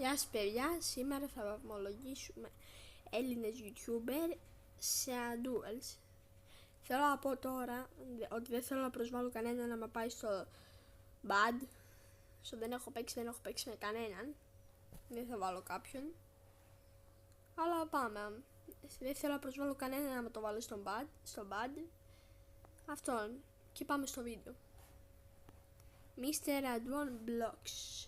Γεια σας παιδιά, σήμερα θα βαθμολογήσουμε Έλληνες YouTuber σε duels. Θέλω να πω τώρα ότι δεν θέλω να προσβάλλω κανέναν να με πάει στο bad. Στο δεν έχω παίξει με κανέναν. Δεν θα βάλω κάποιον. Αλλά πάμε. Δεν θέλω να προσβάλλω κανέναν να με το βάλω στο bad. Αυτόν. Και πάμε στο βίντεο. Mr. Adwan Blocks.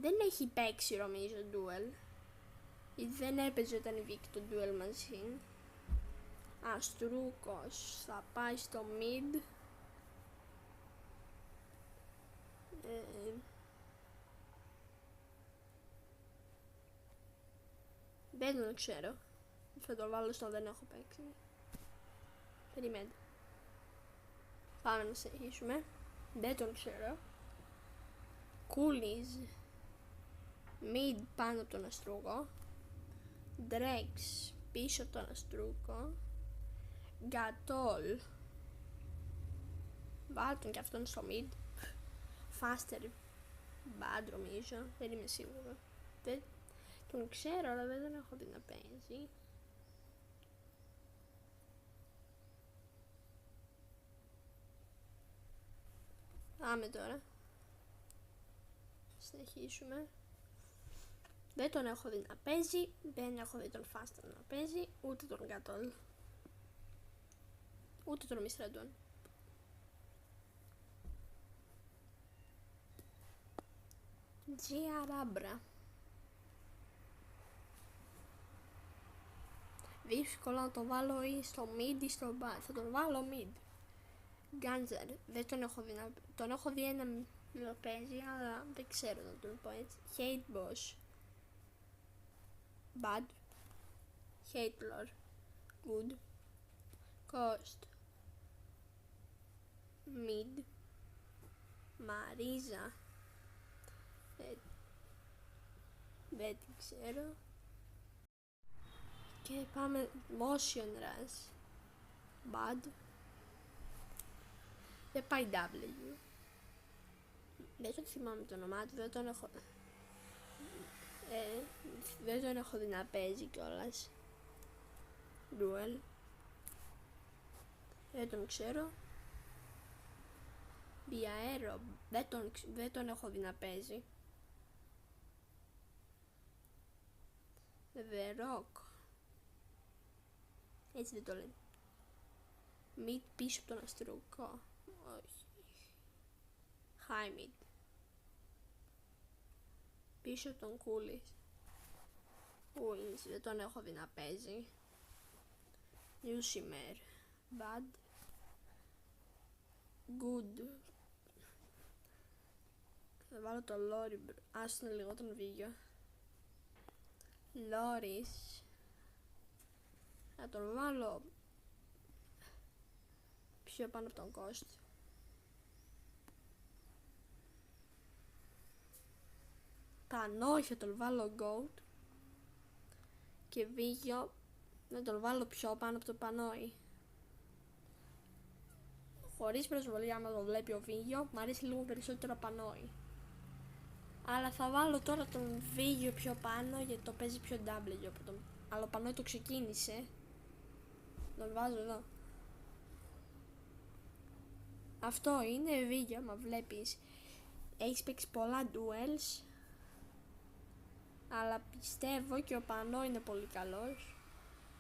Δεν έχει παίξει νομίζω duel. Γιατί δεν έπαιζε όταν βγήκε το duel μαζί. Αστρούκος θα πάει στο mid. Δεν τον ξέρω. Θα το βάλω στο δεν έχω παίξει. Περιμένετε. Πάμε να συνεχίσουμε. Δεν τον ξέρω. Κούλις. Mid πάνω από τον Αστρούκο. Drex πίσω από τον Αστρούκο. Gatol. Βάλ τον και αυτόν στο mid. Faster bad νομίζω. Δεν είμαι σίγουρο. Δεν τον ξέρω αλλά δεν τον έχω δει να παίζει. Πάμε τώρα. Συνεχίσουμε. Δεν τον έχω δει να παίζει, δεν έχω δει τον Faster να παίζει, ούτε τον Gatol, ούτε τον Mr. Adwan. Giarabra. Δύσκολο να το βάλω ή στο mid ή στο bad. Θα τον βάλω mid. Ganzer, δεν τον έχω δει τον έχω δει ένα να παίζει, αλλά δεν ξέρω να τον πω έτσι. Hate Boss. Bad. Hatelor. Good. Cost. Mid. Marisa. Δεν την ξέρω. Και πάμε Motion Rush. Bad. Δεν πάει W. Δεν το θυμάμαι το όνομά του, δεν τον έχω δει να παίζει κιόλας. Duel. Δεν τον ξέρω. Biaero. Δεν τον έχω δει να παίζει. The Rock. Έτσι δεν το λένε. Mid πίσω από τον Αστρούκο. Όχι. High mid. Πίσω από τον Κούλις. Δεν τον έχω δει να παίζει. Newsimer. Bad. Good. Θα βάλω το Lori. Άστον λίγο τον βίντεο. Loris. Θα τον βάλω πιο πάνω από τον Cost. Πανόι θα τον βάλω Goat. Και βίντεο να τον βάλω πιο πάνω από το Πανόι. Χωρίς προσβολή, άμα το βλέπει ο βίντεο, μου αρέσει λίγο περισσότερο Πανόι. Αλλά θα βάλω τώρα τον βίντεο πιο πάνω γιατί το παίζει πιο W από τον... Αλλά ο Πανόι το ξεκίνησε. Τον βάζω εδώ. Αυτό είναι βίντεο, άμα βλέπεις. Έχεις παίξει πολλά duels. Αλλά πιστεύω και ο Πανό είναι πολύ καλός.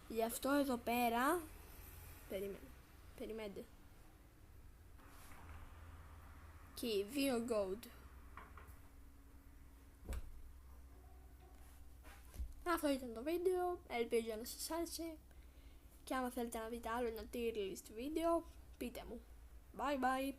Γι' αυτό εδώ πέρα. Περιμένετε. Και 2 gold. Αυτό ήταν το βίντεο. Ελπίζω να σας άρεσε. Και άμα θέλετε να δείτε άλλο ένα tier list βίντεο, πείτε μου. Bye bye.